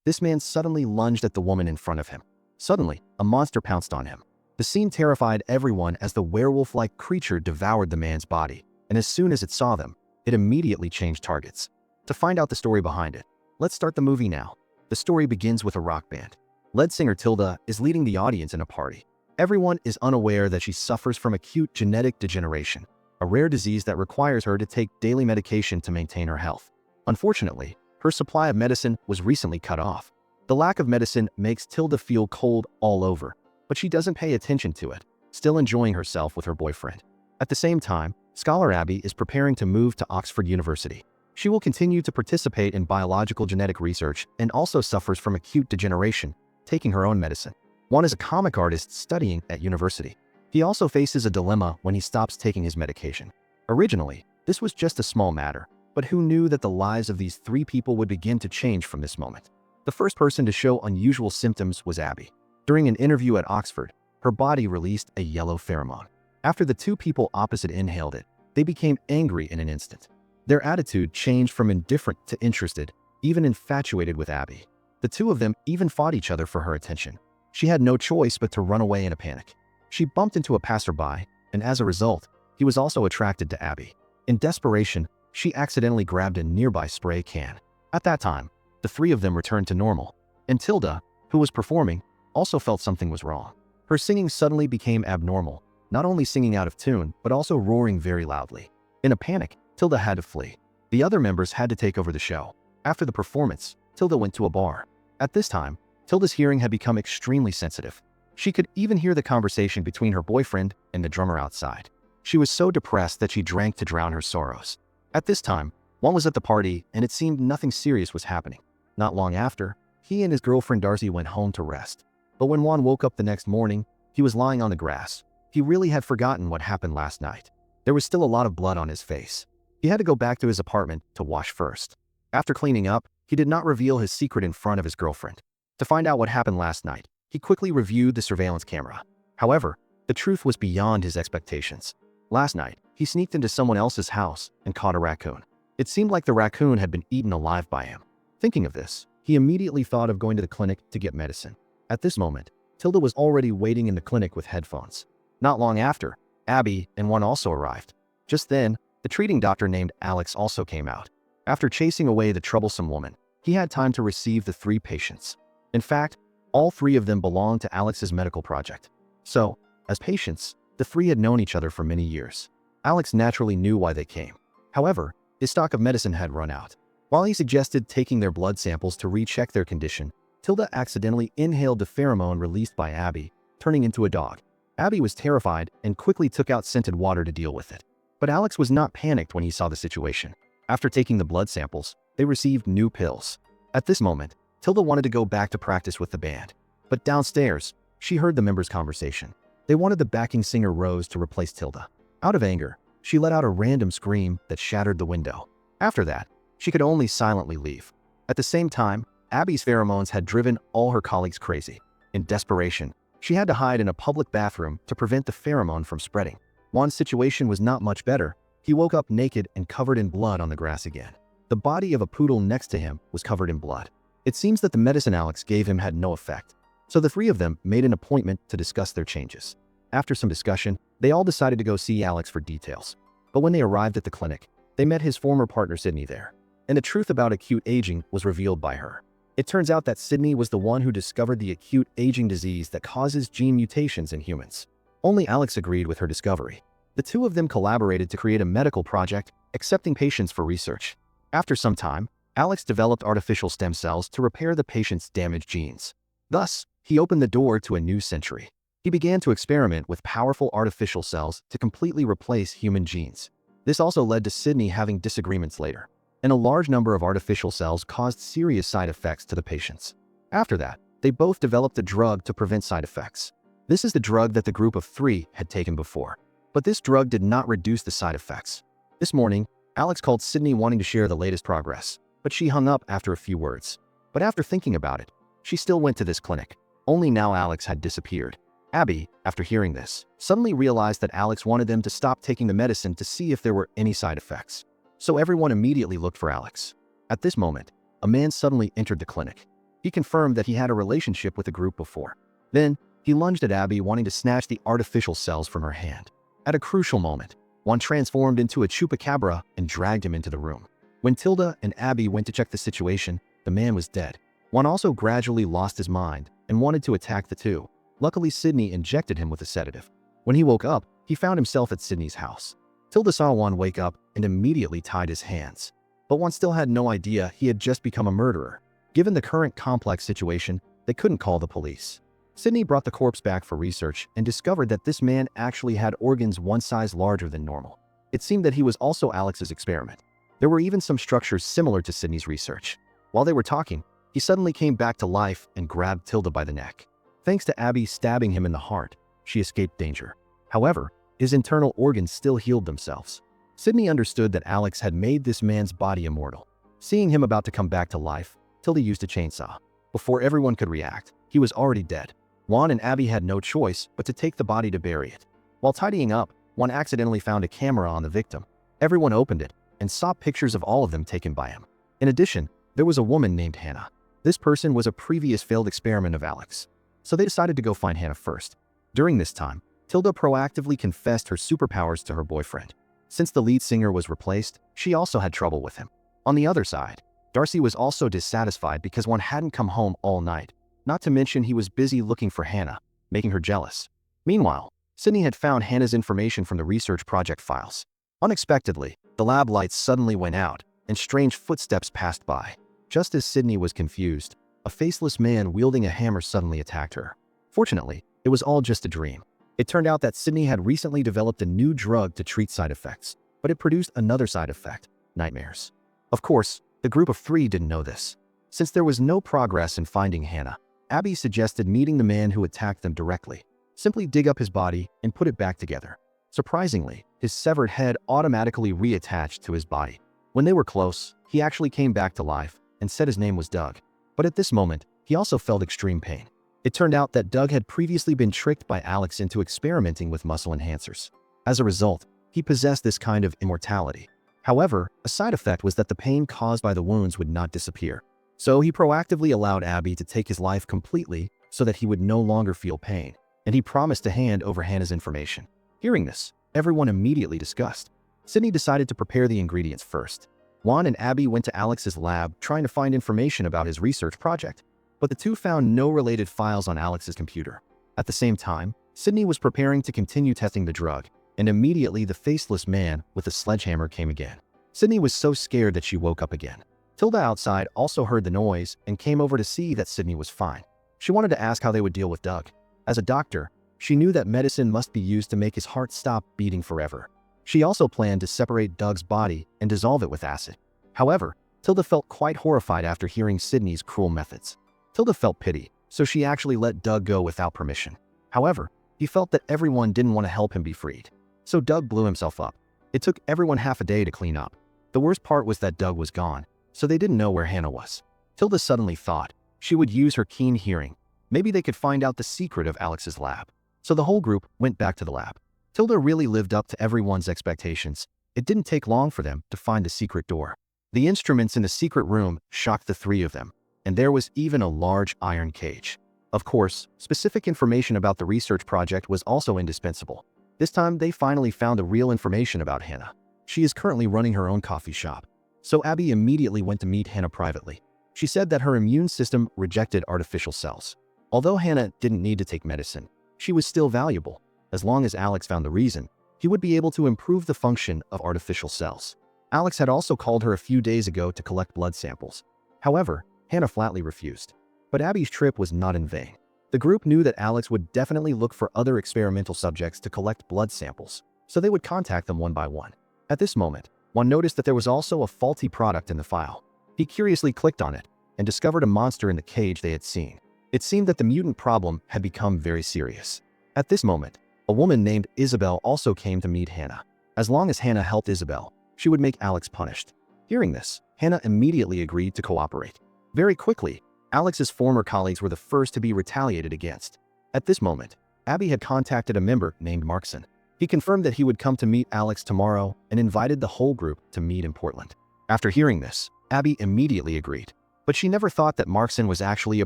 this man suddenly lunged at the woman in front of him. Suddenly, a monster pounced on him. The scene terrified everyone as the werewolf-like creature devoured the man's body, and as soon as it saw them, it immediately changed targets. To find out the story behind it, let's start the movie now. The story begins with a rock band. Lead singer Tilda is leading the audience in a party. Everyone is unaware that she suffers from acute genetic degeneration, a rare disease that requires her to take daily medication to maintain her health. Unfortunately, her supply of medicine was recently cut off. The lack of medicine makes Tilda feel cold all over, but she doesn't pay attention to it, still enjoying herself with her boyfriend. At the same time, scholar Abby is preparing to move to Oxford University. She will continue to participate in biological genetic research and also suffers from acute degeneration, taking her own medicine. Juan is a comic artist studying at university. He also faces a dilemma when he stops taking his medication. Originally, this was just a small matter, but who knew that the lives of these three people would begin to change from this moment? The first person to show unusual symptoms was Abby. During an interview at Oxford, her body released a yellow pheromone. After the two people opposite inhaled it, they became angry in an instant. Their attitude changed from indifferent to interested, even infatuated with Abby. The two of them even fought each other for her attention. She had no choice but to run away in a panic. She bumped into a passerby, and as a result, he was also attracted to Abby. In desperation, she accidentally grabbed a nearby spray can. At that time, the three of them returned to normal, and Tilda, who was performing, also felt something was wrong. Her singing suddenly became abnormal, not only singing out of tune, but also roaring very loudly. In a panic, Tilda had to flee. The other members had to take over the show. After the performance, Tilda went to a bar. At this time, Tilda's hearing had become extremely sensitive. She could even hear the conversation between her boyfriend and the drummer outside. She was so depressed that she drank to drown her sorrows. At this time, Juan was at the party and it seemed nothing serious was happening. Not long after, he and his girlfriend Darcy went home to rest. But when Juan woke up the next morning, he was lying on the grass. He really had forgotten what happened last night. There was still a lot of blood on his face. He had to go back to his apartment to wash first. After cleaning up, he did not reveal his secret in front of his girlfriend. To find out what happened last night, he quickly reviewed the surveillance camera. However, the truth was beyond his expectations. Last night, he sneaked into someone else's house and caught a raccoon. It seemed like the raccoon had been eaten alive by him. Thinking of this, he immediately thought of going to the clinic to get medicine. At this moment, Tilda was already waiting in the clinic with headphones. Not long after, Abby and Juan also arrived. Just then, the treating doctor named Alex also came out. After chasing away the troublesome woman, he had time to receive the three patients. In fact, all three of them belonged to Alex's medical project. So, as patients, the three had known each other for many years. Alex naturally knew why they came. However, his stock of medicine had run out. While he suggested taking their blood samples to recheck their condition, Tilda accidentally inhaled the pheromone released by Abby, turning into a dog. Abby was terrified and quickly took out scented water to deal with it. But Alex was not panicked when he saw the situation. After taking the blood samples, they received new pills. At this moment, Tilda wanted to go back to practice with the band. But downstairs, she heard the members' conversation. They wanted the backing singer Rose to replace Tilda. Out of anger, she let out a random scream that shattered the window. After that, she could only silently leave. At the same time, Abby's pheromones had driven all her colleagues crazy. In desperation, she had to hide in a public bathroom to prevent the pheromone from spreading. Juan's situation was not much better. He woke up naked and covered in blood on the grass again. The body of a poodle next to him was covered in blood. It seems that the medicine Alex gave him had no effect. So the three of them made an appointment to discuss their changes. After some discussion, they all decided to go see Alex for details. But when they arrived at the clinic, they met his former partner Sydney there. And the truth about acute aging was revealed by her. It turns out that Sydney was the one who discovered the acute aging disease that causes gene mutations in humans. Only Alex agreed with her discovery. The two of them collaborated to create a medical project, accepting patients for research. After some time, Alex developed artificial stem cells to repair the patient's damaged genes. Thus, he opened the door to a new century. He began to experiment with powerful artificial cells to completely replace human genes. This also led to Sydney having disagreements later, and a large number of artificial cells caused serious side effects to the patients. After that, they both developed a drug to prevent side effects. This is the drug that the group of three had taken before. But this drug did not reduce the side effects. This morning, Alex called Sydney wanting to share the latest progress, but she hung up after a few words. But after thinking about it, she still went to this clinic. Only now Alex had disappeared. Abby, after hearing this, suddenly realized that Alex wanted them to stop taking the medicine to see if there were any side effects. So everyone immediately looked for Alex. At this moment, a man suddenly entered the clinic. He confirmed that he had a relationship with the group before. Then, he lunged at Abby, wanting to snatch the artificial cells from her hand. At a crucial moment, Juan transformed into a chupacabra and dragged him into the room. When Tilda and Abby went to check the situation, the man was dead. Juan also gradually lost his mind and wanted to attack the two. Luckily, Sydney injected him with a sedative. When he woke up, he found himself at Sydney's house. Tilda saw Juan wake up and immediately tied his hands. But Juan still had no idea he had just become a murderer. Given the current complex situation, they couldn't call the police. Sydney brought the corpse back for research and discovered that this man actually had organs one size larger than normal. It seemed that he was also Alex's experiment. There were even some structures similar to Sydney's research. While they were talking, he suddenly came back to life and grabbed Tilda by the neck. Thanks to Abby stabbing him in the heart, she escaped danger. However, his internal organs still healed themselves. Sydney understood that Alex had made this man's body immortal. Seeing him about to come back to life, Tilda used a chainsaw. Before everyone could react, he was already dead. Juan and Abby had no choice but to take the body to bury it. While tidying up, Juan accidentally found a camera on the victim. Everyone opened it and saw pictures of all of them taken by him. In addition, there was a woman named Hannah. This person was a previous failed experiment of Alex. So they decided to go find Hannah first. During this time, Tilda proactively confessed her superpowers to her boyfriend. Since the lead singer was replaced, she also had trouble with him. On the other side, Darcy was also dissatisfied because Juan hadn't come home all night. Not to mention he was busy looking for Hannah, making her jealous. Meanwhile, Sydney had found Hannah's information from the research project files. Unexpectedly, the lab lights suddenly went out, and strange footsteps passed by. Just as Sydney was confused, a faceless man wielding a hammer suddenly attacked her. Fortunately, it was all just a dream. It turned out that Sydney had recently developed a new drug to treat side effects, but it produced another side effect: nightmares. Of course, the group of three didn't know this. Since there was no progress in finding Hannah, Abby suggested meeting the man who attacked them directly. Simply dig up his body and put it back together. Surprisingly, his severed head automatically reattached to his body. When they were close, he actually came back to life and said his name was Doug. But at this moment, he also felt extreme pain. It turned out that Doug had previously been tricked by Alex into experimenting with muscle enhancers. As a result, he possessed this kind of immortality. However, a side effect was that the pain caused by the wounds would not disappear. So he proactively allowed Abby to take his life completely so that he would no longer feel pain, and he promised to hand over Hannah's information. Hearing this, everyone immediately discussed. Sydney decided to prepare the ingredients first. Juan and Abby went to Alex's lab trying to find information about his research project, but the two found no related files on Alex's computer. At the same time, Sydney was preparing to continue testing the drug, and immediately the faceless man with the sledgehammer came again. Sydney was so scared that she woke up again. Tilda outside also heard the noise and came over to see that Sydney was fine. She wanted to ask how they would deal with Doug. As a doctor, she knew that medicine must be used to make his heart stop beating forever. She also planned to separate Doug's body and dissolve it with acid. However, Tilda felt quite horrified after hearing Sydney's cruel methods. Tilda felt pity, so she actually let Doug go without permission. However, he felt that everyone didn't want to help him be freed. So Doug blew himself up. It took everyone half a day to clean up. The worst part was that Doug was gone, so they didn't know where Hannah was. Tilda suddenly thought she would use her keen hearing. Maybe they could find out the secret of Alex's lab. So the whole group went back to the lab. Tilda really lived up to everyone's expectations. It didn't take long for them to find the secret door. The instruments in the secret room shocked the three of them, and there was even a large iron cage. Of course, specific information about the research project was also indispensable. This time, they finally found the real information about Hannah. She is currently running her own coffee shop. So Abby immediately went to meet Hannah privately. She said that her immune system rejected artificial cells. Although Hannah didn't need to take medicine, she was still valuable. As long as Alex found the reason, he would be able to improve the function of artificial cells. Alex had also called her a few days ago to collect blood samples. However, Hannah flatly refused. But Abby's trip was not in vain. The group knew that Alex would definitely look for other experimental subjects to collect blood samples, so they would contact them one by one. At this moment, one noticed that there was also a faulty product in the file. He curiously clicked on it and discovered a monster in the cage they had seen. It seemed that the mutant problem had become very serious. At this moment, a woman named Isabel also came to meet Hannah. As long as Hannah helped Isabel, she would make Alex punished. Hearing this, Hannah immediately agreed to cooperate. Very quickly, Alex's former colleagues were the first to be retaliated against. At this moment, Abby had contacted a member named Markson. He confirmed that he would come to meet Alex tomorrow and invited the whole group to meet in Portland. After hearing this, Abby immediately agreed. But she never thought that Markson was actually a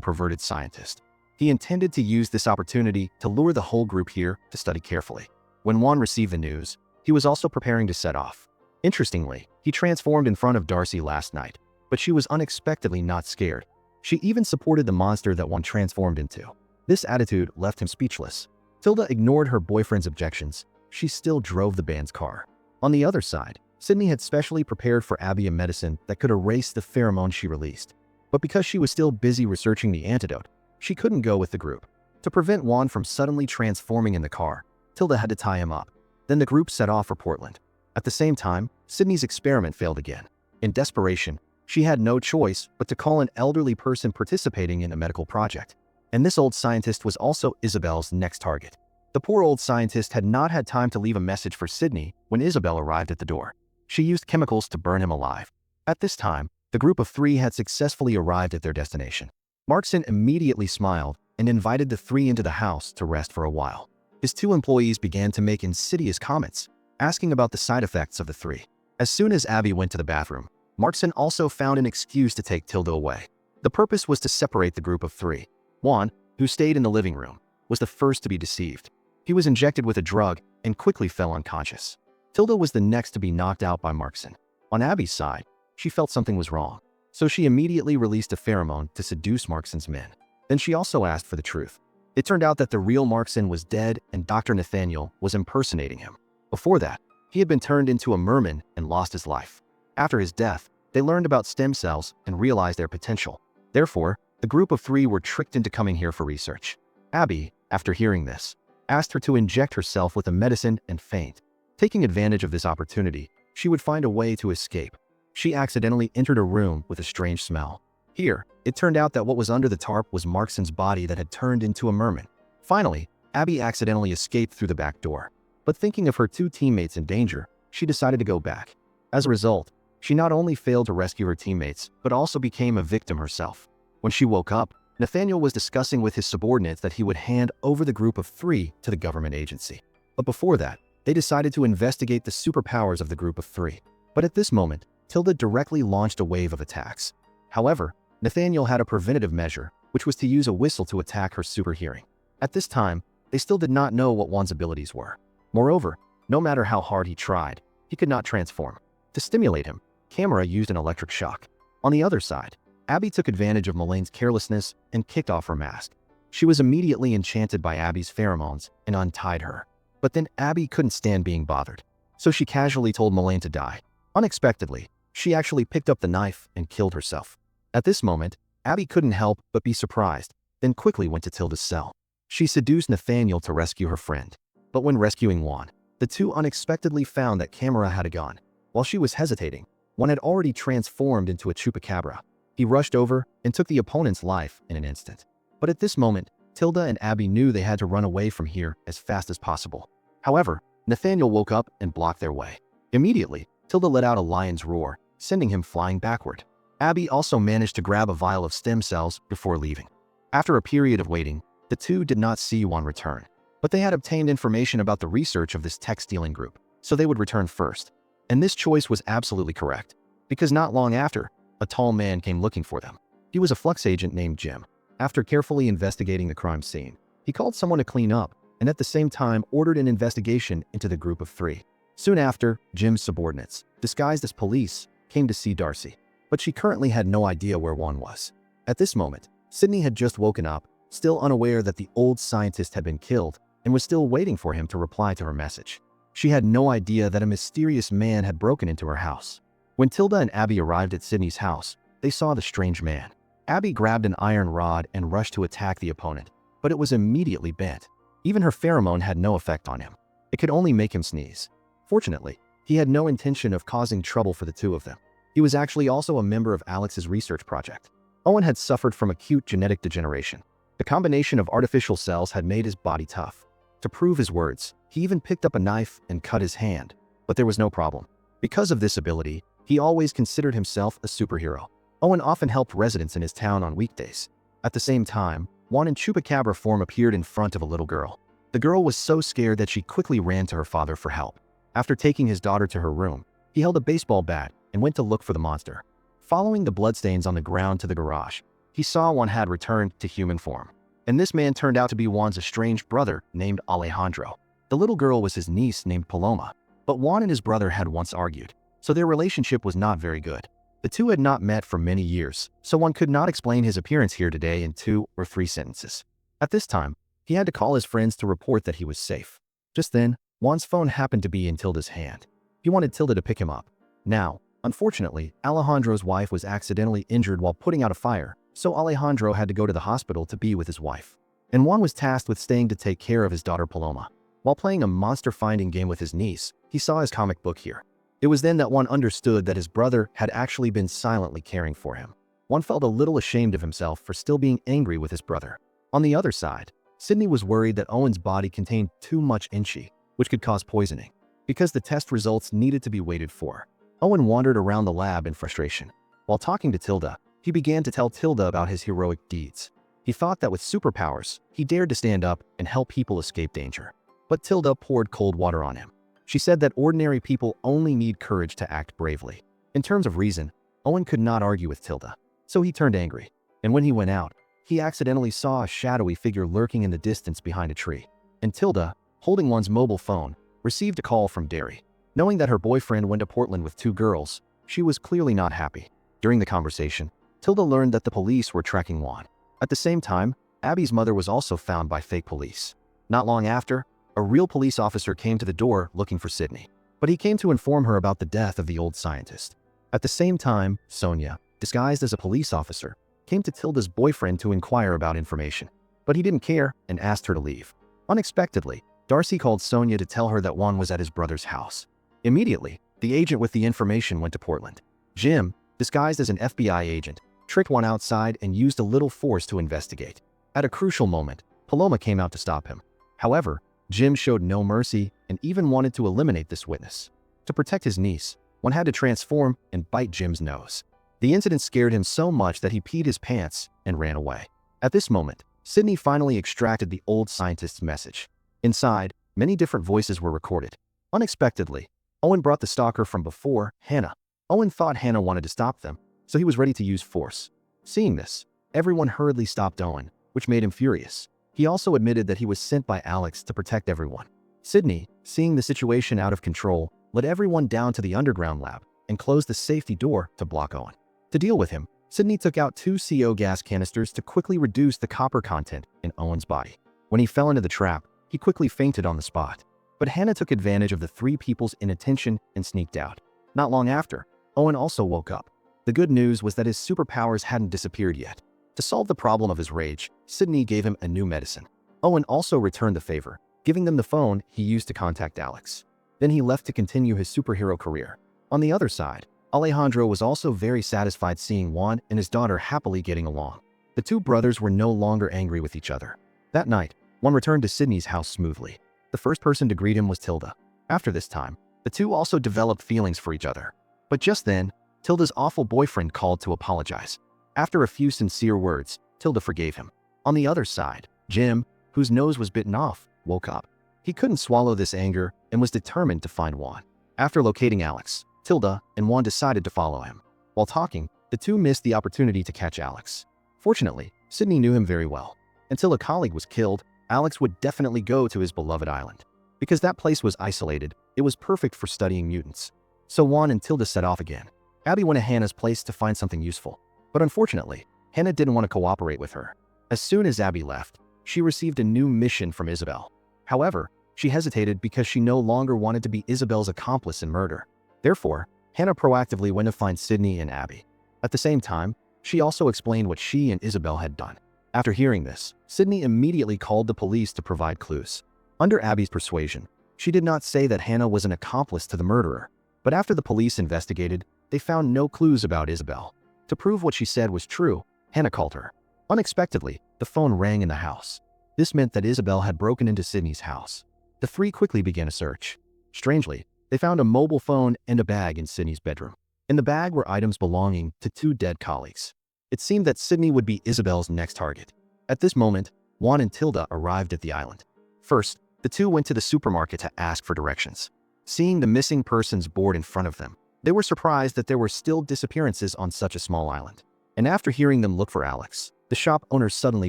perverted scientist. He intended to use this opportunity to lure the whole group here to study carefully. When Juan received the news, he was also preparing to set off. Interestingly, he transformed in front of Darcy last night, but she was unexpectedly not scared. She even supported the monster that Juan transformed into. This attitude left him speechless. Tilda ignored her boyfriend's objections. She still drove the band's car. On the other side, Sydney had specially prepared for Abby a medicine that could erase the pheromone she released. But because she was still busy researching the antidote, she couldn't go with the group. To prevent Juan from suddenly transforming in the car, Tilda had to tie him up. Then the group set off for Portland. At the same time, Sydney's experiment failed again. In desperation, she had no choice but to call an elderly person participating in a medical project. And this old scientist was also Isabel's next target. The poor old scientist had not had time to leave a message for Sydney when Isabel arrived at the door. She used chemicals to burn him alive. At this time, the group of three had successfully arrived at their destination. Markson immediately smiled and invited the three into the house to rest for a while. His two employees began to make insidious comments, asking about the side effects of the three. As soon as Abby went to the bathroom, Markson also found an excuse to take Tilda away. The purpose was to separate the group of three. Juan, who stayed in the living room, was the first to be deceived. He was injected with a drug and quickly fell unconscious. Tilda was the next to be knocked out by Markson. On Abby's side, she felt something was wrong, so she immediately released a pheromone to seduce Markson's men. Then she also asked for the truth. It turned out that the real Markson was dead and Dr. Nathaniel was impersonating him. Before that, he had been turned into a merman and lost his life. After his death, they learned about stem cells and realized their potential. Therefore, the group of three were tricked into coming here for research. Abby, after hearing this, asked her to inject herself with a medicine and faint. Taking advantage of this opportunity, she would find a way to escape. She accidentally entered a room with a strange smell. Here, it turned out that what was under the tarp was Markson's body that had turned into a merman. Finally, Abby accidentally escaped through the back door. But thinking of her two teammates in danger, she decided to go back. As a result, she not only failed to rescue her teammates, but also became a victim herself. When she woke up, Nathaniel was discussing with his subordinates that he would hand over the group of three to the government agency. But before that, they decided to investigate the superpowers of the group of three. But at this moment, Tilda directly launched a wave of attacks. However, Nathaniel had a preventative measure, which was to use a whistle to attack her super hearing. At this time, they still did not know what Juan's abilities were. Moreover, no matter how hard he tried, he could not transform. To stimulate him, Camera used an electric shock. On the other side, Abby took advantage of Mullane's carelessness and kicked off her mask. She was immediately enchanted by Abby's pheromones and untied her. But then Abby couldn't stand being bothered, so she casually told Mullane to die. Unexpectedly, she actually picked up the knife and killed herself. At this moment, Abby couldn't help but be surprised, then quickly went to Tilda's cell. She seduced Nathaniel to rescue her friend. But when rescuing Juan, the two unexpectedly found that Camera had a gun. While she was hesitating, Juan had already transformed into a chupacabra. He rushed over and took the opponent's life in an instant. But at this moment, Tilda and Abby knew they had to run away from here as fast as possible. However, Nathaniel woke up and blocked their way. Immediately, Tilda let out a lion's roar, sending him flying backward. Abby also managed to grab a vial of stem cells before leaving. After a period of waiting, the two did not see Juan return. But they had obtained information about the research of this tech-stealing group, so they would return first. And this choice was absolutely correct, because not long after, a tall man came looking for them. He was a flux agent named Jim. After carefully investigating the crime scene, he called someone to clean up and at the same time ordered an investigation into the group of three. Soon after, Jim's subordinates, disguised as police, came to see Darcy, but she currently had no idea where Juan was. At this moment, Sydney had just woken up, still unaware that the old scientist had been killed, and was still waiting for him to reply to her message. She had no idea that a mysterious man had broken into her house. When Tilda and Abby arrived at Sydney's house, they saw the strange man. Abby grabbed an iron rod and rushed to attack the opponent, but it was immediately bent. Even her pheromone had no effect on him. It could only make him sneeze. Fortunately, he had no intention of causing trouble for the two of them. He was actually also a member of Alex's research project. Owen had suffered from acute genetic degeneration. The combination of artificial cells had made his body tough. To prove his words, he even picked up a knife and cut his hand, but there was no problem. Because of this ability, he always considered himself a superhero. Owen often helped residents in his town on weekdays. At the same time, Juan in chupacabra form appeared in front of a little girl. The girl was so scared that she quickly ran to her father for help. After taking his daughter to her room, he held a baseball bat and went to look for the monster. Following the bloodstains on the ground to the garage, he saw Juan had returned to human form. And this man turned out to be Juan's estranged brother named Alejandro. The little girl was his niece named Paloma. But Juan and his brother had once argued, so their relationship was not very good. The two had not met for many years, so one could not explain his appearance here today in 2 or 3 sentences. At this time, he had to call his friends to report that he was safe. Just then, Juan's phone happened to be in Tilda's hand. He wanted Tilda to pick him up. Now, unfortunately, Alejandro's wife was accidentally injured while putting out a fire, so Alejandro had to go to the hospital to be with his wife. And Juan was tasked with staying to take care of his daughter Paloma. While playing a monster-finding game with his niece, he saw his comic book here. It was then that Juan understood that his brother had actually been silently caring for him. Juan felt a little ashamed of himself for still being angry with his brother. On the other side, Sydney was worried that Owen's body contained too much inchi, which could cause poisoning. Because the test results needed to be waited for, Owen wandered around the lab in frustration. While talking to Tilda, he began to tell Tilda about his heroic deeds. He thought that with superpowers, he dared to stand up and help people escape danger. But Tilda poured cold water on him. She said that ordinary people only need courage to act bravely. In terms of reason, Owen could not argue with Tilda, so he turned angry. And when he went out, he accidentally saw a shadowy figure lurking in the distance behind a tree. And Tilda, holding Juan's mobile phone, received a call from Derry. Knowing that her boyfriend went to Portland with 2 girls, she was clearly not happy. During the conversation, Tilda learned that the police were tracking Juan. At the same time, Abby's mother was also found by fake police. Not long after, a real police officer came to the door looking for Sydney, but he came to inform her about the death of the old scientist. At the same time, Sonia, disguised as a police officer, came to Tilda's boyfriend to inquire about information, but he didn't care and asked her to leave. Unexpectedly, Darcy called Sonia to tell her that Juan was at his brother's house. Immediately, the agent with the information went to Portland. Jim, disguised as an FBI agent, tricked Juan outside and used a little force to investigate. At a crucial moment, Paloma came out to stop him. However, Jim showed no mercy and even wanted to eliminate this witness. To protect his niece, Juan had to transform and bite Jim's nose. The incident scared him so much that he peed his pants and ran away. At this moment, Sydney finally extracted the old scientist's message. Inside, many different voices were recorded. Unexpectedly, Owen brought the stalker from before, Hannah. Owen thought Hannah wanted to stop them, so he was ready to use force. Seeing this, everyone hurriedly stopped Owen, which made him furious. He also admitted that he was sent by Alex to protect everyone. Sydney, seeing the situation out of control, led everyone down to the underground lab and closed the safety door to block Owen. To deal with him, Sydney took out 2 CO gas canisters to quickly reduce the copper content in Owen's body. When he fell into the trap, he quickly fainted on the spot. But Hannah took advantage of the 3 people's inattention and sneaked out. Not long after, Owen also woke up. The good news was that his superpowers hadn't disappeared yet. To solve the problem of his rage, Sydney gave him a new medicine. Owen also returned the favor, giving them the phone he used to contact Alex. Then he left to continue his superhero career. On the other side, Alejandro was also very satisfied seeing Juan and his daughter happily getting along. The 2 brothers were no longer angry with each other. That night, Juan returned to Sydney's house smoothly. The first person to greet him was Tilda. After this time, the 2 also developed feelings for each other. But just then, Tilda's awful boyfriend called to apologize. After a few sincere words, Tilda forgave him. On the other side, Jim, whose nose was bitten off, woke up. He couldn't swallow this anger and was determined to find Juan. After locating Alex, Tilda and Juan decided to follow him. While talking, the 2 missed the opportunity to catch Alex. Fortunately, Sydney knew him very well. Until a colleague was killed, Alex would definitely go to his beloved island. Because that place was isolated, it was perfect for studying mutants. So Juan and Tilda set off again. Abby went to Hannah's place to find something useful. But unfortunately, Hannah didn't want to cooperate with her. As soon as Abby left, she received a new mission from Isabel. However, she hesitated because she no longer wanted to be Isabel's accomplice in murder. Therefore, Hannah proactively went to find Sydney and Abby. At the same time, she also explained what she and Isabel had done. After hearing this, Sydney immediately called the police to provide clues. Under Abby's persuasion, she did not say that Hannah was an accomplice to the murderer. But after the police investigated, they found no clues about Isabel. To prove what she said was true, Hannah called her. Unexpectedly, the phone rang in the house. This meant that Isabel had broken into Sydney's house. The 3 quickly began a search. Strangely, they found a mobile phone and a bag in Sydney's bedroom. In the bag were items belonging to 2 dead colleagues. It seemed that Sydney would be Isabel's next target. At this moment, Juan and Tilda arrived at the island. First, the 2 went to the supermarket to ask for directions. Seeing the missing persons board in front of them, They were surprised that there were still disappearances on such a small island. And after hearing them look for Alex, the shop owner suddenly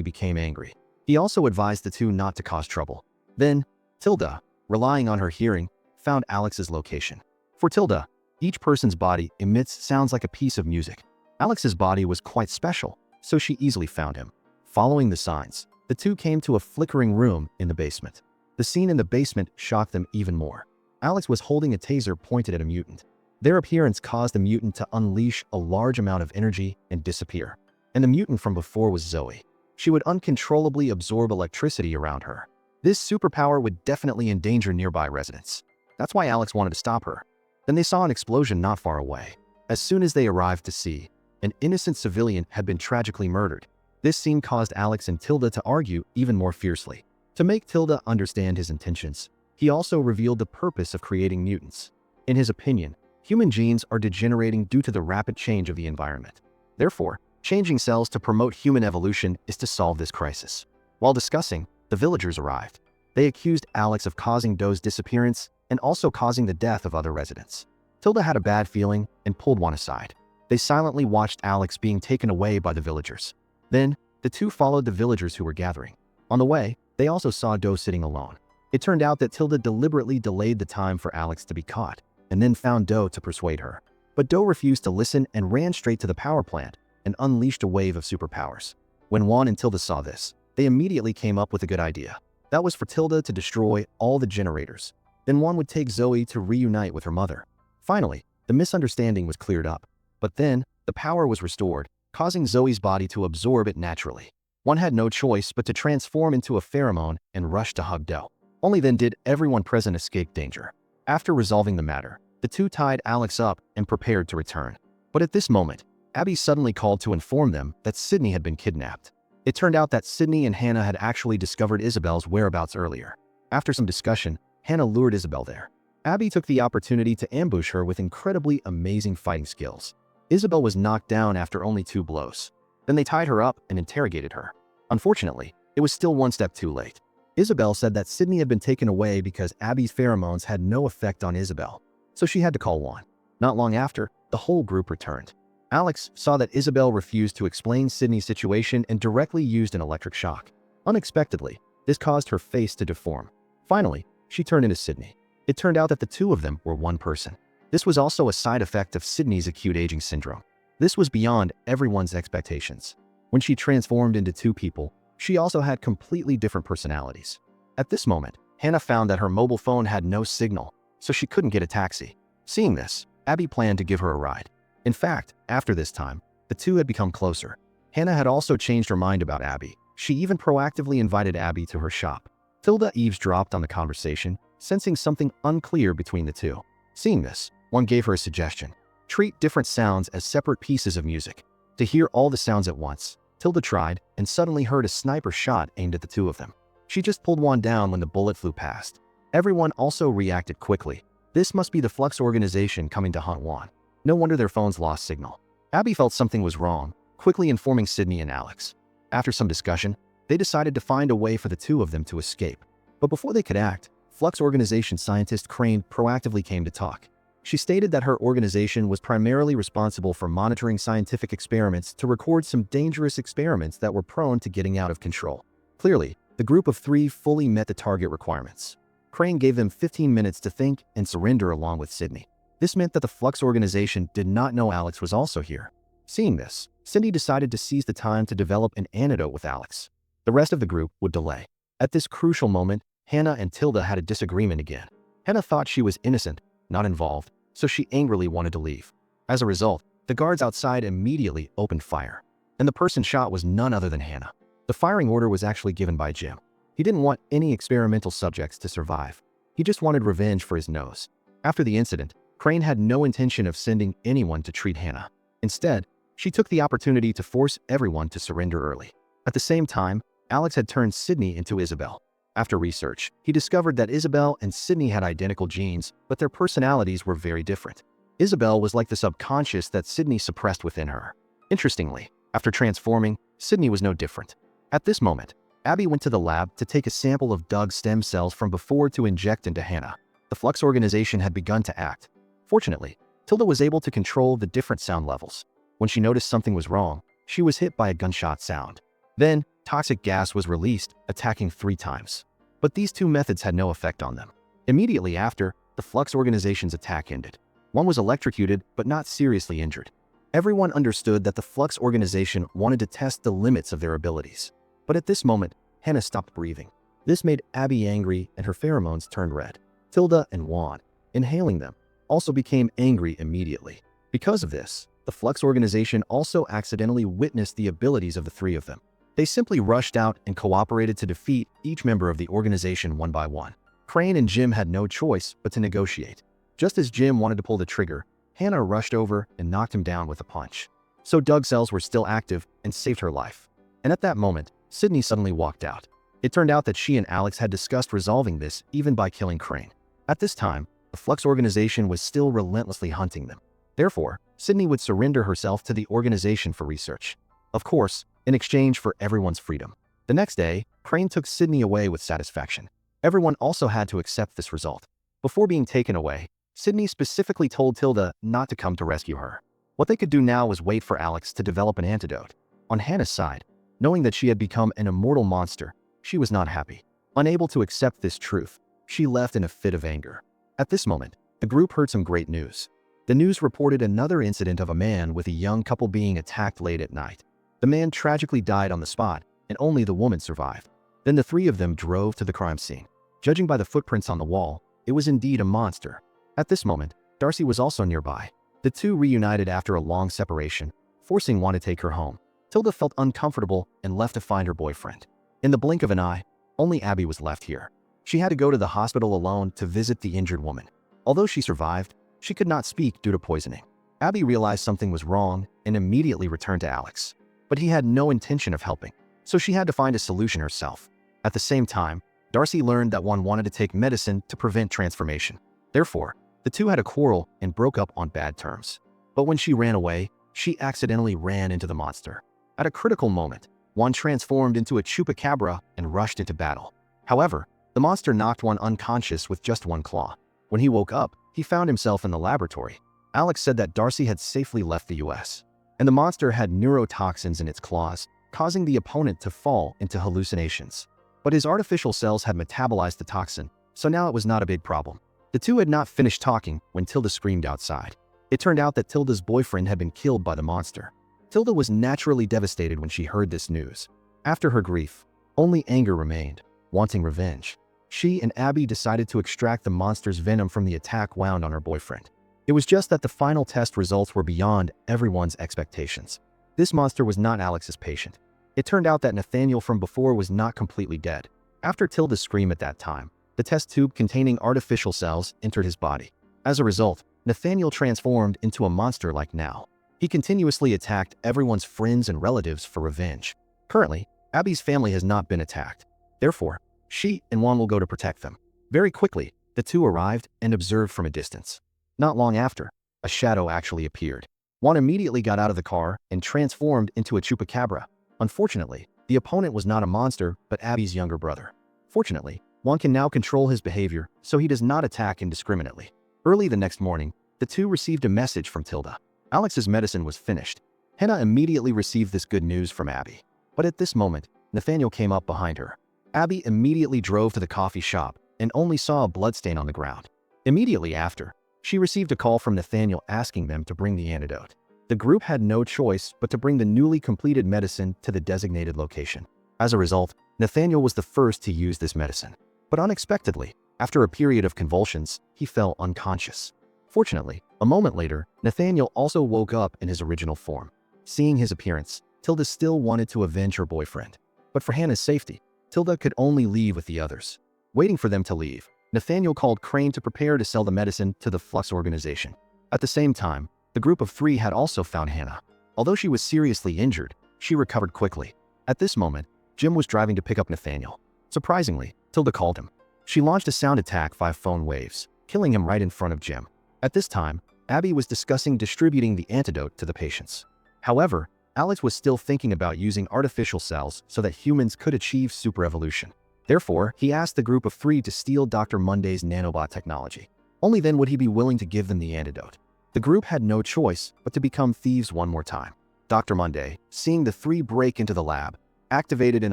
became angry. He also advised the two not to cause trouble. Then, Tilda, relying on her hearing, found Alex's location. For Tilda, each person's body emits sounds like a piece of music. Alex's body was quite special, so she easily found him. Following the signs, the two came to a flickering room in the basement. The scene in the basement shocked them even more. Alex was holding a taser pointed at a mutant. Their appearance caused the mutant to unleash a large amount of energy and disappear. And the mutant from before was Zoe. She would uncontrollably absorb electricity around her. This superpower would definitely endanger nearby residents. That's why Alex wanted to stop her. Then they saw an explosion not far away. As soon as they arrived to see, an innocent civilian had been tragically murdered. This scene caused Alex and Tilda to argue even more fiercely. To make Tilda understand his intentions, he also revealed the purpose of creating mutants. In his opinion, human genes are degenerating due to the rapid change of the environment. Therefore, changing cells to promote human evolution is to solve this crisis. While discussing, the villagers arrived. They accused Alex of causing Doe's disappearance and also causing the death of other residents. Tilda had a bad feeling and pulled one aside. They silently watched Alex being taken away by the villagers. Then, the two followed the villagers who were gathering. On the way, they also saw Doe sitting alone. It turned out that Tilda deliberately delayed the time for Alex to be caught, and then found Doe to persuade her. But Doe refused to listen and ran straight to the power plant and unleashed a wave of superpowers. When Juan and Tilda saw this, they immediately came up with a good idea. That was for Tilda to destroy all the generators. Then Juan would take Zoe to reunite with her mother. Finally, the misunderstanding was cleared up. But then, the power was restored, causing Zoe's body to absorb it naturally. Juan had no choice but to transform into a pheromone and rush to hug Doe. Only then did everyone present escape danger. After resolving the matter, the two tied Alex up and prepared to return. But at this moment, Abby suddenly called to inform them that Sydney had been kidnapped. It turned out that Sydney and Hannah had actually discovered Isabel's whereabouts earlier. After some discussion, Hannah lured Isabel there. Abby took the opportunity to ambush her with incredibly amazing fighting skills. Isabel was knocked down after only 2 blows. Then they tied her up and interrogated her. Unfortunately, it was still one step too late. Isabel said that Sydney had been taken away because Abby's pheromones had no effect on Isabel, so she had to call Juan. Not long after, the whole group returned. Alex saw that Isabel refused to explain Sydney's situation and directly used an electric shock. Unexpectedly, this caused her face to deform. Finally, she turned into Sydney. It turned out that the two of them were one person. This was also a side effect of Sydney's acute aging syndrome. This was beyond everyone's expectations. When she transformed into 2 people, she also had completely different personalities. At this moment, Hannah found that her mobile phone had no signal, so she couldn't get a taxi. Seeing this, Abby planned to give her a ride. In fact, after this time, the two had become closer. Hannah had also changed her mind about Abby. She even proactively invited Abby to her shop. Tilda eavesdropped on the conversation, sensing something unclear between the two. Seeing this, one gave her a suggestion. Treat different sounds as separate pieces of music. To hear all the sounds at once, Tilda tried and suddenly heard a sniper shot aimed at the two of them. She just pulled one down when the bullet flew past. Everyone also reacted quickly. This must be the Flux organization coming to hunt Juan. No wonder their phones lost signal. Abby felt something was wrong, quickly informing Sydney and Alex. After some discussion, they decided to find a way for the two of them to escape. But before they could act, Flux organization scientist Crane proactively came to talk. She stated that her organization was primarily responsible for monitoring scientific experiments to record some dangerous experiments that were prone to getting out of control. Clearly, the group of 3 fully met the target requirements. Crane gave them 15 minutes to think and surrender along with Sydney. This meant that the Flux organization did not know Alex was also here. Seeing this, Cindy decided to seize the time to develop an antidote with Alex. The rest of the group would delay. At this crucial moment, Hannah and Tilda had a disagreement again. Hannah thought she was innocent, not involved, so she angrily wanted to leave. As a result, the guards outside immediately opened fire. And the person shot was none other than Hannah. The firing order was actually given by Jim. He didn't want any experimental subjects to survive. He just wanted revenge for his nose. After the incident, Crane had no intention of sending anyone to treat Hannah. Instead, she took the opportunity to force everyone to surrender early. At the same time, Alex had turned Sydney into Isabel. After research, he discovered that Isabel and Sydney had identical genes, but their personalities were very different. Isabel was like the subconscious that Sydney suppressed within her. Interestingly, after transforming, Sydney was no different. At this moment, Abby went to the lab to take a sample of Doug's stem cells from before to inject into Hannah. The Flux organization had begun to act. Fortunately, Tilda was able to control the different sound levels. When she noticed something was wrong, she was hit by a gunshot sound. Then, toxic gas was released, attacking 3 times. But these 2 methods had no effect on them. Immediately after, the Flux organization's attack ended. One was electrocuted, but not seriously injured. Everyone understood that the Flux organization wanted to test the limits of their abilities. But at this moment, Hannah stopped breathing. This made Abby angry and her pheromones turned red. Tilda and Juan, inhaling them, also became angry immediately. Because of this, the Flux organization also accidentally witnessed the abilities of the 3 of them. They simply rushed out and cooperated to defeat each member of the organization one by one. Crane and Jim had no choice but to negotiate. Just as Jim wanted to pull the trigger, Hannah rushed over and knocked him down with a punch. So Doug's cells were still active and saved her life. And at that moment, Sydney suddenly walked out. It turned out that she and Alex had discussed resolving this even by killing Crane. At this time, the Flux organization was still relentlessly hunting them. Therefore, Sydney would surrender herself to the organization for research. Of course, in exchange for everyone's freedom. The next day, Crane took Sydney away with satisfaction. Everyone also had to accept this result. Before being taken away, Sydney specifically told Tilda not to come to rescue her. What they could do now was wait for Alex to develop an antidote. On Hannah's side, knowing that she had become an immortal monster, she was not happy. Unable to accept this truth, she left in a fit of anger. At this moment, the group heard some great news. The news reported another incident of a man with a young couple being attacked late at night. The man tragically died on the spot, and only the woman survived. Then the 3 of them drove to the crime scene. Judging by the footprints on the wall, it was indeed a monster. At this moment, Darcy was also nearby. The 2 reunited after a long separation, forcing Juan to take her home. Tilda felt uncomfortable and left to find her boyfriend. In the blink of an eye, only Abby was left here. She had to go to the hospital alone to visit the injured woman. Although she survived, she could not speak due to poisoning. Abby realized something was wrong and immediately returned to Alex. But he had no intention of helping, so she had to find a solution herself. At the same time, Darcy learned that Juan wanted to take medicine to prevent transformation. Therefore, the 2 had a quarrel and broke up on bad terms. But when she ran away, she accidentally ran into the monster. At a critical moment, Juan transformed into a chupacabra and rushed into battle. However, the monster knocked Juan unconscious with just 1 claw. When he woke up, he found himself in the laboratory. Alex said that Darcy had safely left the US, and the monster had neurotoxins in its claws, causing the opponent to fall into hallucinations. But his artificial cells had metabolized the toxin, so now it was not a big problem. The 2 had not finished talking when Tilda screamed outside. It turned out that Tilda's boyfriend had been killed by the monster. Tilda was naturally devastated when she heard this news. After her grief, only anger remained, wanting revenge. She and Abby decided to extract the monster's venom from the attack wound on her boyfriend. It was just that the final test results were beyond everyone's expectations. This monster was not Alex's patient. It turned out that Nathaniel from before was not completely dead. After Tilda's scream at that time, the test tube containing artificial cells entered his body. As a result, Nathaniel transformed into a monster like now. He continuously attacked everyone's friends and relatives for revenge. Currently, Abby's family has not been attacked. Therefore, she and Juan will go to protect them. Very quickly, the 2 arrived and observed from a distance. Not long after, a shadow actually appeared. Juan immediately got out of the car and transformed into a chupacabra. Unfortunately, the opponent was not a monster, but Abby's younger brother. Fortunately, Juan can now control his behavior, so he does not attack indiscriminately. Early the next morning, the 2 received a message from Tilda. Alex's medicine was finished. Hannah immediately received this good news from Abby. But at this moment, Nathaniel came up behind her. Abby immediately drove to the coffee shop and only saw a bloodstain on the ground. Immediately after, she received a call from Nathaniel asking them to bring the antidote. The group had no choice but to bring the newly completed medicine to the designated location. As a result, Nathaniel was the first to use this medicine. But unexpectedly, after a period of convulsions, he fell unconscious. Fortunately, a moment later, Nathaniel also woke up in his original form. Seeing his appearance, Tilda still wanted to avenge her boyfriend. But for Hannah's safety, Tilda could only leave with the others. Waiting for them to leave, Nathaniel called Crane to prepare to sell the medicine to the Flux organization. At the same time, the group of 3 had also found Hannah. Although she was seriously injured, she recovered quickly. At this moment, Jim was driving to pick up Nathaniel. Surprisingly, Tilda called him. She launched a sound attack via phone waves, killing him right in front of Jim. At this time, Abby was discussing distributing the antidote to the patients. However, Alex was still thinking about using artificial cells so that humans could achieve super-evolution. Therefore, he asked the group of 3 to steal Dr. Monday's nanobot technology. Only then would he be willing to give them the antidote. The group had no choice but to become thieves one more time. Dr. Monday, seeing the three break into the lab, activated an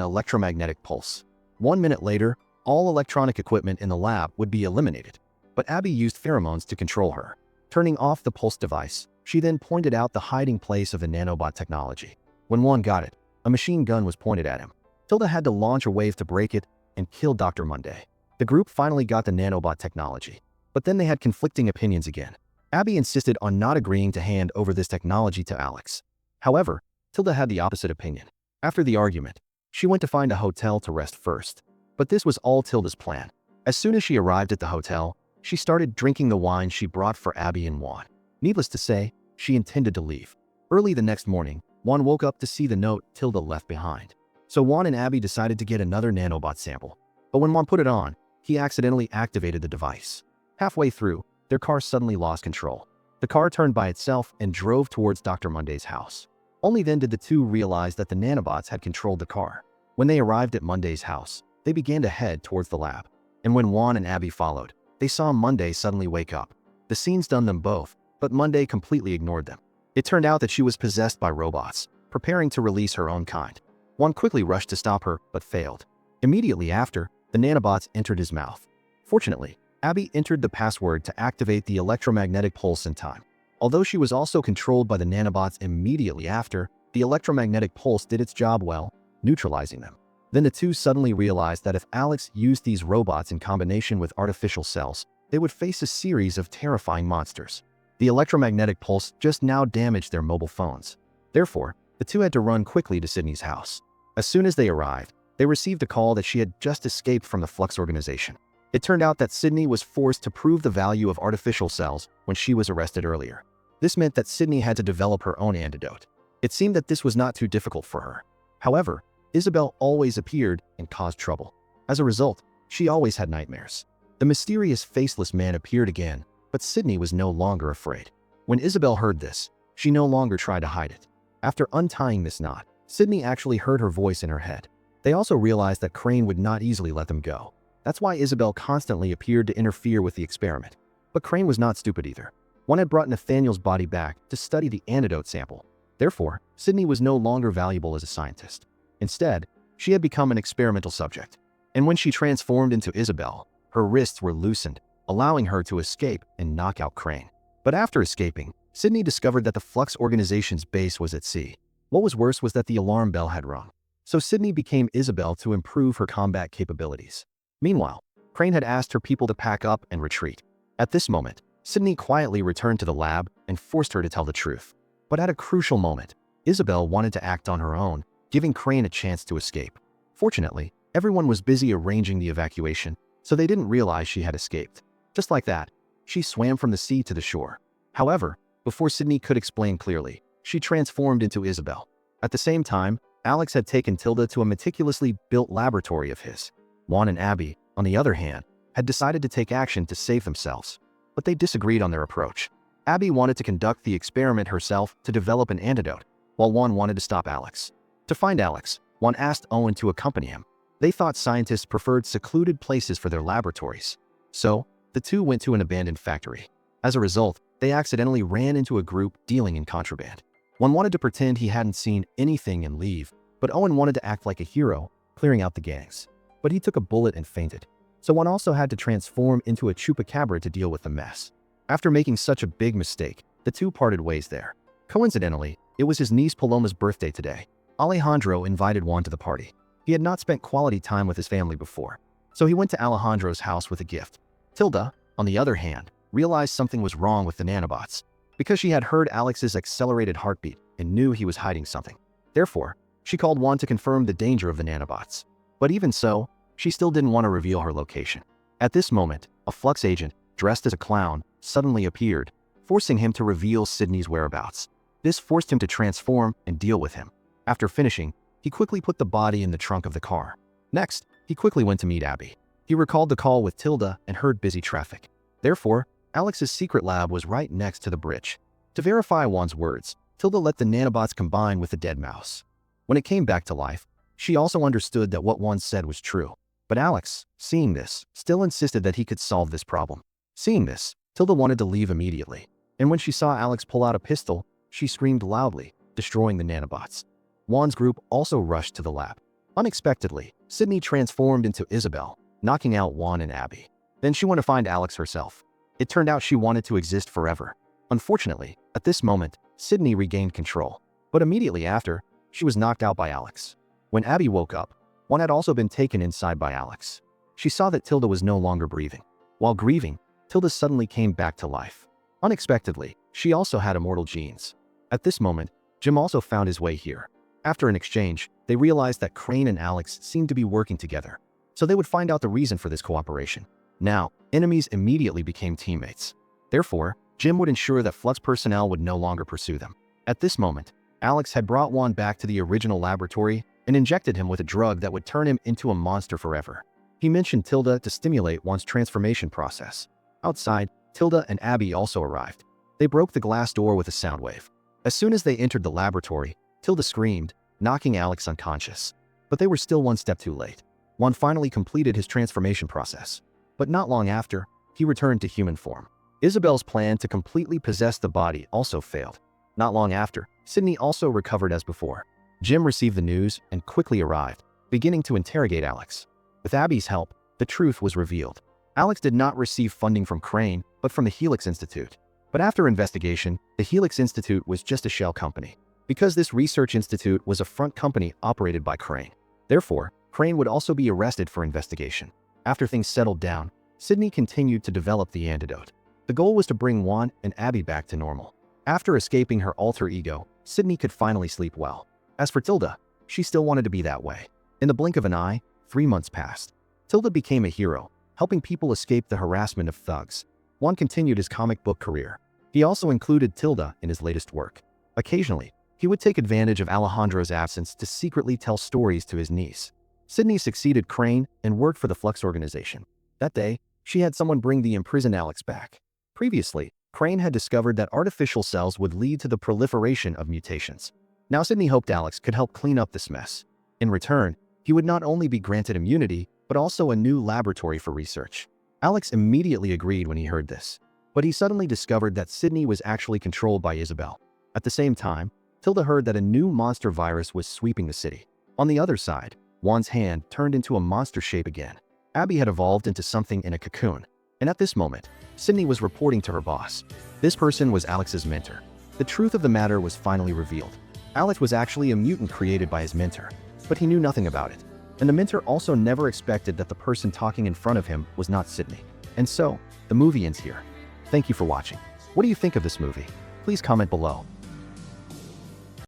electromagnetic pulse. 1 minute later, all electronic equipment in the lab would be eliminated. But Abby used pheromones to control her. Turning off the pulse device, she then pointed out the hiding place of the nanobot technology. When Juan got it, a machine gun was pointed at him. Tilda had to launch a wave to break it and kill Dr. Monday. The group finally got the nanobot technology. But then they had conflicting opinions again. Abby insisted on not agreeing to hand over this technology to Alex. However, Tilda had the opposite opinion. After the argument, she went to find a hotel to rest first. But this was all Tilda's plan. As soon as she arrived at the hotel, she started drinking the wine she brought for Abby and Juan. Needless to say, she intended to leave. Early the next morning, Juan woke up to see the note Tilda left behind. So Juan and Abby decided to get another nanobot sample. But when Juan put it on, he accidentally activated the device. Halfway through, their car suddenly lost control. The car turned by itself and drove towards Dr. Monday's house. Only then did the two realize that the nanobots had controlled the car. When they arrived at Monday's house, they began to head towards the lab. And when Juan and Abby followed, they saw Monday suddenly wake up. The scene stunned them both, but Monday completely ignored them. It turned out that she was possessed by robots, preparing to release her own kind. Juan quickly rushed to stop her, but failed. Immediately after, the nanobots entered his mouth. Fortunately, Abby entered the password to activate the electromagnetic pulse in time. Although she was also controlled by the nanobots immediately after, the electromagnetic pulse did its job well, neutralizing them. Then the two suddenly realized that if Alex used these robots in combination with artificial cells, they would face a series of terrifying monsters. The electromagnetic pulse just now damaged their mobile phones. Therefore, the two had to run quickly to Sydney's house. As soon as they arrived, they received a call that she had just escaped from the Flux organization. It turned out that Sydney was forced to prove the value of artificial cells when she was arrested earlier. This meant that Sydney had to develop her own antidote. It seemed that this was not too difficult for her. However, Isabel always appeared and caused trouble. As a result, she always had nightmares. The mysterious faceless man appeared again, but Sydney was no longer afraid. When Isabel heard this, she no longer tried to hide it. After untying this knot, Sydney actually heard her voice in her head. They also realized that Crane would not easily let them go. That's why Isabel constantly appeared to interfere with the experiment. But Crane was not stupid either. One had brought Nathaniel's body back to study the antidote sample. Therefore, Sydney was no longer valuable as a scientist. Instead, she had become an experimental subject. And when she transformed into Isabel, her wrists were loosened, allowing her to escape and knock out Crane. But after escaping, Sydney discovered that the Flux organization's base was at sea. What was worse was that the alarm bell had rung. So Sydney became Isabel to improve her combat capabilities. Meanwhile, Crane had asked her people to pack up and retreat. At this moment, Sydney quietly returned to the lab and forced her to tell the truth. But at a crucial moment, Isabel wanted to act on her own, giving Crane a chance to escape. Fortunately, everyone was busy arranging the evacuation, so they didn't realize she had escaped. Just like that, she swam from the sea to the shore. However, before Sydney could explain clearly, she transformed into Isabel. At the same time, Alex had taken Tilda to a meticulously built laboratory of his. Juan and Abby, on the other hand, had decided to take action to save themselves. But they disagreed on their approach. Abby wanted to conduct the experiment herself to develop an antidote, while Juan wanted to stop Alex. To find Alex, Juan asked Owen to accompany him. They thought scientists preferred secluded places for their laboratories. So, the two went to an abandoned factory. As a result, they accidentally ran into a group dealing in contraband. Juan wanted to pretend he hadn't seen anything and leave, but Owen wanted to act like a hero, clearing out the gangs. But he took a bullet and fainted. So Juan also had to transform into a chupacabra to deal with the mess. After making such a big mistake, the two parted ways there. Coincidentally, it was his niece Paloma's birthday today. Alejandro invited Juan to the party. He had not spent quality time with his family before, so he went to Alejandro's house with a gift. Tilda, on the other hand, realized something was wrong with the nanobots, because she had heard Alex's accelerated heartbeat and knew he was hiding something. Therefore, she called Juan to confirm the danger of the nanobots. But even so, she still didn't want to reveal her location. At this moment, a Flux agent, dressed as a clown, suddenly appeared, forcing him to reveal Sydney's whereabouts. This forced him to transform and deal with him. After finishing, he quickly put the body in the trunk of the car. Next, he quickly went to meet Abby. He recalled the call with Tilda and heard busy traffic. Therefore, Alex's secret lab was right next to the bridge. To verify Juan's words, Tilda let the nanobots combine with the dead mouse. When it came back to life, she also understood that what Juan said was true. But Alex, seeing this, still insisted that he could solve this problem. Seeing this, Tilda wanted to leave immediately. And when she saw Alex pull out a pistol, she screamed loudly, destroying the nanobots. Juan's group also rushed to the lab. Unexpectedly, Sydney transformed into Isabel, knocking out Juan and Abby. Then she went to find Alex herself. It turned out she wanted to exist forever. Unfortunately, at this moment, Sydney regained control. But immediately after, she was knocked out by Alex. When Abby woke up, Juan had also been taken inside by Alex. She saw that Tilda was no longer breathing. While grieving, Tilda suddenly came back to life. Unexpectedly, she also had immortal genes. At this moment, Jim also found his way here. After an exchange, they realized that Crane and Alex seemed to be working together, so they would find out the reason for this cooperation. Now, enemies immediately became teammates. Therefore, Jim would ensure that Flux personnel would no longer pursue them. At this moment, Alex had brought Juan back to the original laboratory and injected him with a drug that would turn him into a monster forever. He mentioned Tilda to stimulate Juan's transformation process. Outside, Tilda and Abby also arrived. They broke the glass door with a sound wave. As soon as they entered the laboratory, Tilda screamed, knocking Alex unconscious. But they were still one step too late. Juan finally completed his transformation process. But not long after, he returned to human form. Isabel's plan to completely possess the body also failed. Not long after, Sydney also recovered as before. Jim received the news and quickly arrived, beginning to interrogate Alex. With Abby's help, the truth was revealed. Alex did not receive funding from Crane, but from the Helix Institute. But after investigation, the Helix Institute was just a shell company, because this research institute was a front company operated by Crane. Therefore, Crane would also be arrested for investigation. After things settled down, Sydney continued to develop the antidote. The goal was to bring Juan and Abby back to normal. After escaping her alter ego, Sydney could finally sleep well. As for Tilda, she still wanted to be that way. In the blink of an eye, 3 months passed. Tilda became a hero, helping people escape the harassment of thugs. Juan continued his comic book career. He also included Tilda in his latest work. Occasionally, he would take advantage of Alejandro's absence to secretly tell stories to his niece. Sydney succeeded Crane and worked for the Flux organization. That day, she had someone bring the imprisoned Alex back. Previously, Crane had discovered that artificial cells would lead to the proliferation of mutations. Now Sydney hoped Alex could help clean up this mess. In return, he would not only be granted immunity, but also a new laboratory for research. Alex immediately agreed when he heard this. But he suddenly discovered that Sydney was actually controlled by Isabel. At the same time, Tilda heard that a new monster virus was sweeping the city. On the other side, Juan's hand turned into a monster shape again. Abby had evolved into something in a cocoon. And at this moment, Sydney was reporting to her boss. This person was Alex's mentor. The truth of the matter was finally revealed. Alex was actually a mutant created by his mentor, but he knew nothing about it. And the mentor also never expected that the person talking in front of him was not Sydney. And so, the movie ends here. Thank you for watching. What do you think of this movie? Please comment below.